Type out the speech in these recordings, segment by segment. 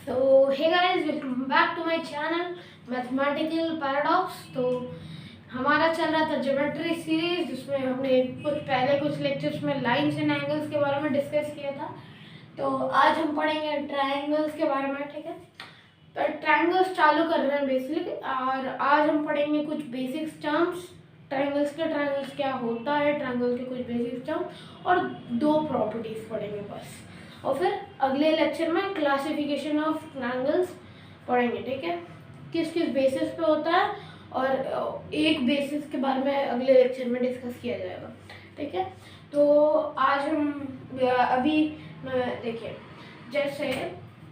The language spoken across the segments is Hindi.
तो hey guys, welcome back to my channel mathematical paradox. तो हमारा चल रहा था ज्योमेट्री सीरीज, जिसमें हमने कुछ लेक्चर्स में लाइंस एंड एंगल्स के बारे में डिस्कस किया था। तो आज हम पढ़ेंगे ट्रायंगल्स के बारे में, ठीक है। तो ट्रायंगल्स चालू कर रहे हैं बेसिकली, और आज हम पढ़ेंगे कुछ बेसिक्स टर्म्स ट्रायंगल्स के, ट्रायंगल्स क्या होता है, ट्रायंगल के कुछ बेसिक टर्म्स और दो प्रॉपर्टीज पढ़ेंगे बस। और फिर अगले लेक्चर में क्लासिफिकेशन ऑफ ट्रायंगल्स पढ़ेंगे, ठीक है, किस किस बेसिस पे होता है, और एक बेसिस के बारे में अगले लेक्चर में डिस्कस किया जाएगा, ठीक है। तो आज हम अभी देखिए, जैसे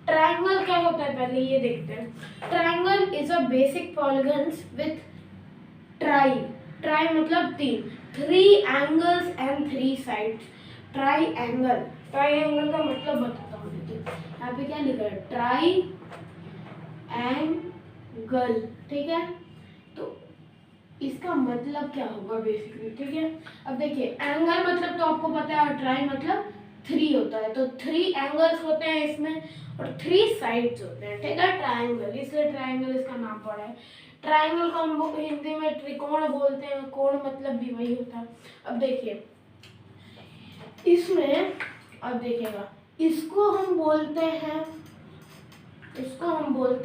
ट्रायंगल क्या होता है पहले ये देखते हैं। Triangle is a basic polygons with try मतलब तीन, 3 एंगल्स एंड 3 साइड्स। ट्रायंगल का मतलब बताता हूँ। देखिए यहाँ पे क्या लिखा है, ट्राई एंगल, ठीक है। तो इसका मतलब क्या होगा बेसिकली, ठीक है। अब देखिए, एंगल मतलब तो आपको पता है, और ट्राई मतलब 3 होता है। तो 3 एंगल्स होते हैं इसमें और 3 साइड्स होते हैं, ठीक है। ट्रायंगल, इसलिए ट्रायंगल इसका नाम पड़ा है। ट्रायंगल को हम हिंदी में त्रिकोण बोलते हैं, कोण मतलब भी वही होता है। अब देखिए इसमें, अब देखिएगा, इसको हम बोलते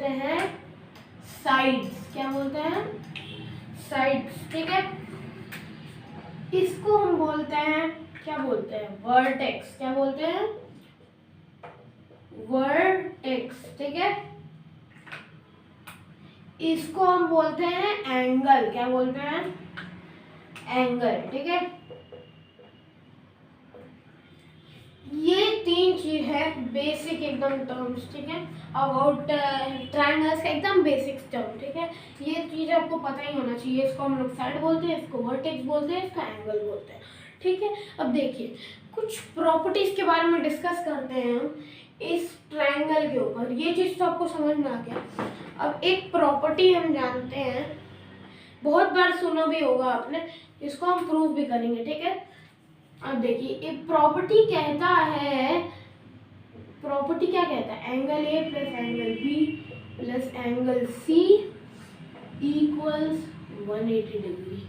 हैं साइड्स। क्या बोलते हैं? साइड्स, ठीक है। इसको हम बोलते हैं, क्या बोलते हैं? वर्टेक्स। क्या बोलते हैं? वर्टेक्स, ठीक है। इसको हम बोलते हैं एंगल। क्या बोलते हैं? एंगल, ठीक है। ये 3 चीज है बेसिक एकदम टर्म्स, ठीक है, अबाउट ट्रायंगल्स का एकदम बेसिक टर्म, ठीक है। ये चीज आपको पता ही होना चाहिए। इसको हम लोग साइड बोलते हैं, इसको वर्टेक्स बोलते हैं, इसका एंगल बोलते हैं, ठीक है। अब देखिए कुछ प्रॉपर्टीज के बारे में डिस्कस करते हैं हम इस ट्रायंगल के ऊपर। ये चीज तो आपको समझ में आ गया। अब एक प्रॉपर्टी हम जानते हैं, बहुत बार सुना भी होगा आपने, इसको हम प्रूव भी करेंगे, ठीक है। अब देखिए, एक प्रॉपर्टी कहता है, प्रॉपर्टी क्या कहता है, angle A plus angle B plus angle C equals 180 degree.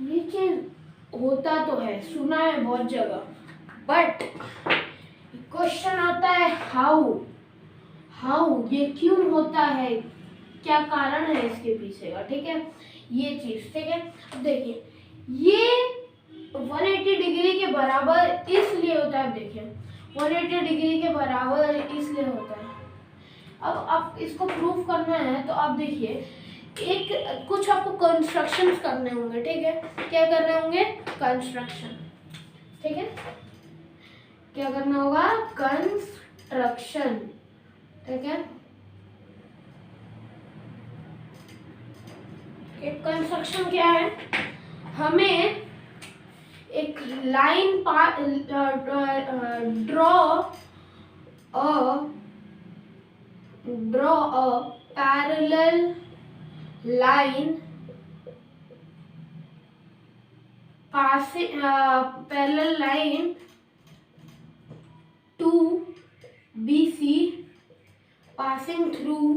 ये चीज होता तो है, सुना है बहुत जगह, बट क्वेश्चन आता है हाउ ये क्यों होता है, क्या कारण है इसके पीछे का, ठीक है, ये चीज, ठीक है। अब देखिए, ये 180 डिग्री के बराबर इसलिए होता है। देखिए 180 डिग्री के बराबर इसलिए होता है। अब आप इसको प्रूफ करना है तो आप देखिए, कुछ आपको कंस्ट्रक्शंस करने होंगे, ठीक है। क्या करने होंगे? कंस्ट्रक्शन, ठीक है। क्या करना होगा? कंस्ट्रक्शन, ठीक है। कंस्ट्रक्शन क्या है? हमें एक line draw a parallel line to BC passing through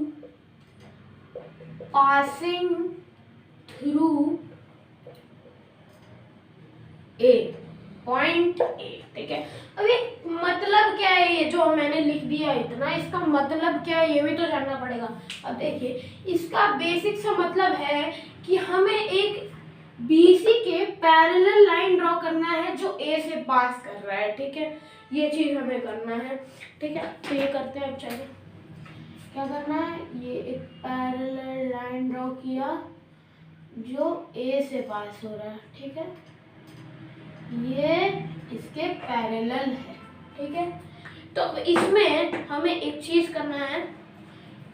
A, point A, ठीक है। अभी मतलब क्या है, ये जो मैंने लिख दिया इतना, इसका मतलब क्या है ये भी तो जानना पड़ेगा। अब देखिए, इसका बेसिक सा मतलब है कि हमें एक BC के पैरेलल लाइन ड्रॉ करना है जो A से पास कर रहा है, ठीक है। ये चीज हमें करना है, ठीक है। तो ये करते हैं। अब चलिए, क्या करना है, ये एक पैरेलल लाइन ड्रॉ किया जो A से पास हो रहा है, ठीक है। ये इसके पैरेलल है, ठीक है। तो इसमें हमें एक चीज करना है,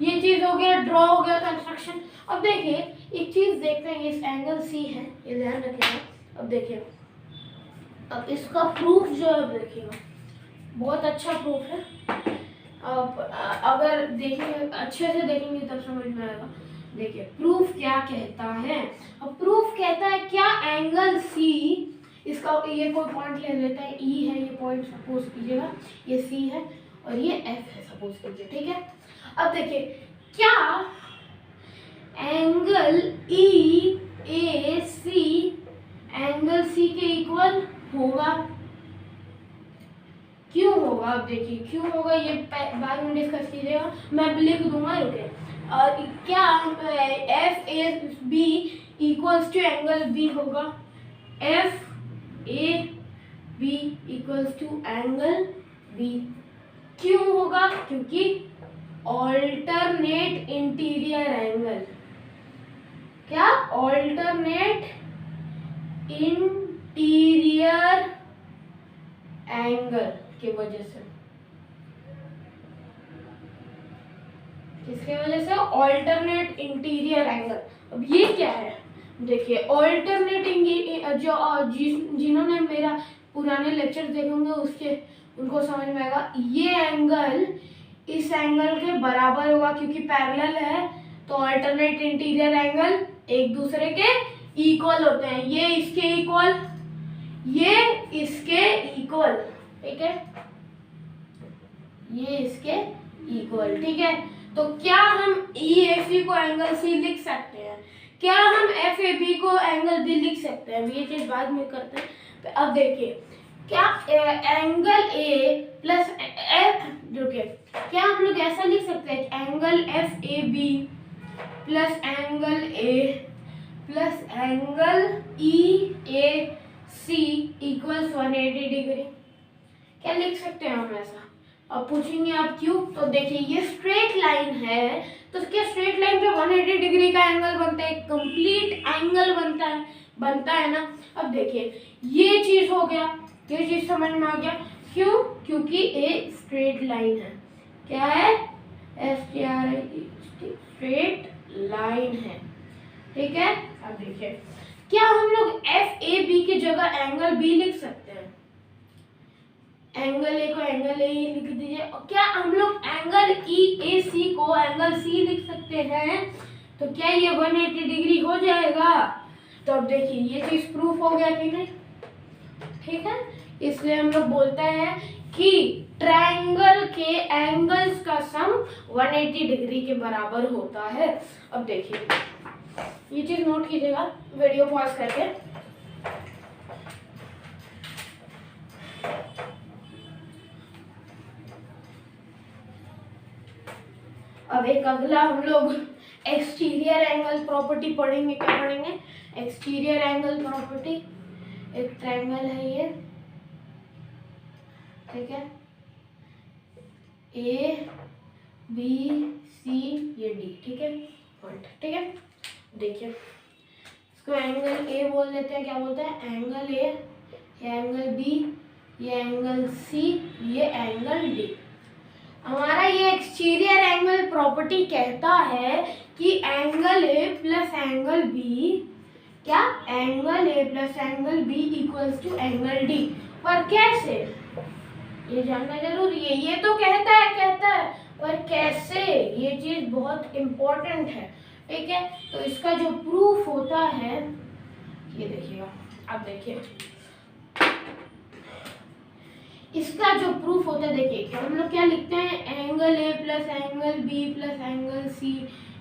ये चीज हो गया, ड्रॉ हो गया, कंस्ट्रक्शन। अब देखिए एक चीज देखते हैं, इस एंगल C है, ये ध्यान रखिएगा। अब देखिए, अब इसका प्रूफ जो है, देखिएगा बहुत अच्छा प्रूफ है। अब अगर देखेंगे, अच्छे से देखेंगे तब समझ में आएगा। देखिए प्रूफ क्या कहता है। अब प्रूफ कहता है क्या, एंगल C, इसका ये कोई पॉइंट ले लेते हैं, E है ये पॉइंट, सपोज कीजिएगा ये C है और ये F है सपोज सपोज कीजिए, ठीक है। अब देखिए क्या एंगल ई ए सी एंगल सी के इक्वल होगा? क्यों होगा? अब देखिए क्यों होगा ये बाद में डिस्कस कीजिएगा, मैं लिख दूंगा, रुके। और क्या F A B equals to angle B होगा? F A B equals to angle B. क्यों होगा? क्योंकि ऑल्टरनेट इंटीरियर एंगल, क्या ऑल्टरनेट इंटीरियर एंगल की वजह से, किसके वजह से? Alternate interior angle. अब ये क्या है? देखिए ऑल्टरनेट जो जिन्होंने मेरा पुराने लेक्चर देखे होंगे उसके उनको समझ में आएगा। ये एंगल इस एंगल के बराबर होगा क्योंकि पैरेलल है, तो ऑल्टरनेट इंटीरियर एंगल एक दूसरे के इक्वल होते हैं। ये इसके इक्वल, ये इसके इक्वल, ठीक है, ये इसके इक्वल, ठीक है। तो क्या हम EAC को एंगल C लिख सकते हैं? क्या हम FAB को एंगल B लिख सकते हैं? ये चीज बाद में करते हैं। अब देखिए क्या एंगल A प्लस F जो कि क्या हम लोग ऐसा लिख सकते हैं angle FAB plus angle A plus angle EAC equals 180 degree? क्या लिख सकते हैं हम ऐसा? अब पूछेंगे आप क्यों? तो देखिए ये स्ट्रेट लाइन है, तो क्या स्ट्रेट लाइन पे 180 डिग्री का एंगल बनता है, कंप्लीट एंगल बनता है ना। अब देखिए ये चीज हो गया, ये चीज समझ में आ गया। क्यों? क्योंकि एक स्ट्रेट लाइन है। क्या है? स्ट्रेट लाइन है, ठीक है। अब देखिए क्या हम लोग FAB की जगह एंगल B लिख सकते हैं? एंगल A को एंगल A लिख दीजिए। क्या हम लोग एंगल EAC को एंगल C लिख सकते हैं? तो क्या ये 180 डिग्री हो जाएगा? तो अब देखिए ये चीज प्रूफ हो गया कि नहीं, ठीक है। इसलिए हम लोग बोलते हैं कि ट्रायंगल के एंगल्स का सम 180 डिग्री के बराबर होता है। अब देखिए ये चीज नोट कीजिएगा, वीडियो पॉज करके। अब एक अगला हम लोग एक्सटीरियर एंगल प्रॉपर्टी पढ़ेंगे। क्या पढ़ेंगे? Exterior angle property. एक ट्रायंगल है ये, ठीक है, A B C ये D, ठीक है, पॉइंट, ठीक है। देखिए इसको एंगल A बोल देते हैं। क्या बोलते हैं? एंगल A, ये एंगल B, ये एंगल C, ये एंगल D। हमारा ये एक्सटीरियर एंगल प्रॉपर्टी कहता है कि angle A plus angle B, क्या angle A plus angle B equals to angle D। पर कैसे, ये जानना जरूरी है। ये तो कहता है, पर कैसे, ये चीज बहुत इम्पोर्टेंट है, ठीक है। तो इसका जो प्रूफ होता है ये देखिएगा। अब देखिए इसका जो प्रूफ होता है, देखिए हम लोग क्या लिखते हैं, angle A plus angle B plus angle C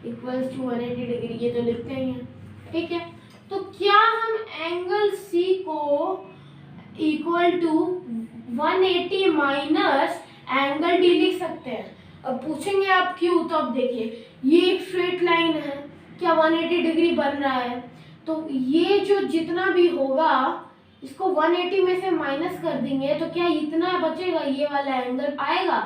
equals to 180 degree, ये तो लिखते हैं, ठीक है। तो क्या हम एंगल C को equal to 180 minus angle D लिख सकते हैं? अब पूछेंगे आप क्यों, तो अब देखिए ये एक स्ट्रेट लाइन है, क्या 180 डिग्री बन रहा है, तो ये जो जितना भी होगा इसको 180 में से माइनस कर देंगे तो क्या इतना बचेगा, ये वाला एंगल आएगा।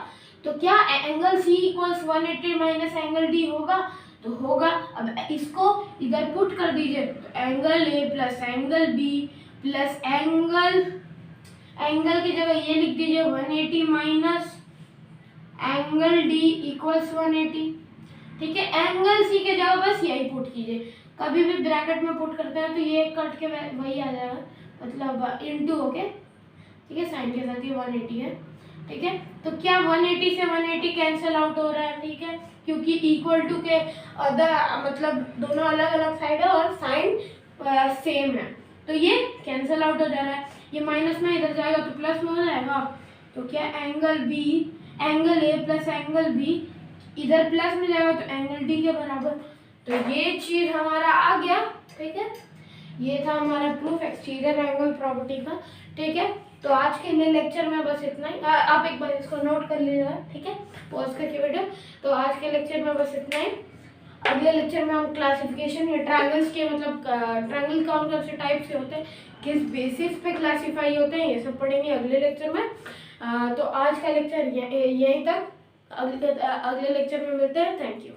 तो क्या angle C equals 180 minus angle D होगा? तो होगा। अब इसको इधर पुट कर दीजिए, तो angle A plus angle B plus angle की जगह ये लिख दीजिए 180 माइनस एंगल D इक्वल्स 180, ठीक है। एंगल C के जगह बस यही पुट कीजिए। कभी भी ब्रैकेट में पुट करते हैं तो ये कट के वही आ जाएगा, मतलब इनटू, ओके, ठीक है, साइन के साथ ये 180 है, ठीक है। तो क्या 180 से 180 कैंसिल आउट हो रहा है, ठीक है, क्योंकि इक्वल टू के अदर मतलब दोनों अलग अलग साइड है और साइन सेम है, तो ये कैंसिल आउट हो जा रहा है। ये माइनस में इधर जाएगा तो प्लस में हो जाएगा। तो क्या angle B angle A plus angle B, इधर प्लस में जाएगा तो एंगल डी के बराबर। तो ये चीज हमारा आ गया, ठीक है। ये था हमारा प्रूफ एक्सटीरियर एंगल प्रॉपर्टी का, ठीक है। तो आज के लिए लेक्चर में बस इतना ही। आप एक बार इसको नोट कर लीजिएगा, ठीक है, पॉज करके वीडियो। तो आज के लेक्चर में बस इतना ही। अगले लेक्चर में हम क्लासिफिकेशन या ट्रायंगल्स के मतलब ट्रायंगल कौन कौन से टाइप से होते हैं, किस बेसिस पे क्लासीफाई होते हैं, ये सब पढ़ेंगे अगले लेक्चर में। तो आज का लेक्चर यहीं तक। अगले लेक्चर में मिलते हैं। Thank you.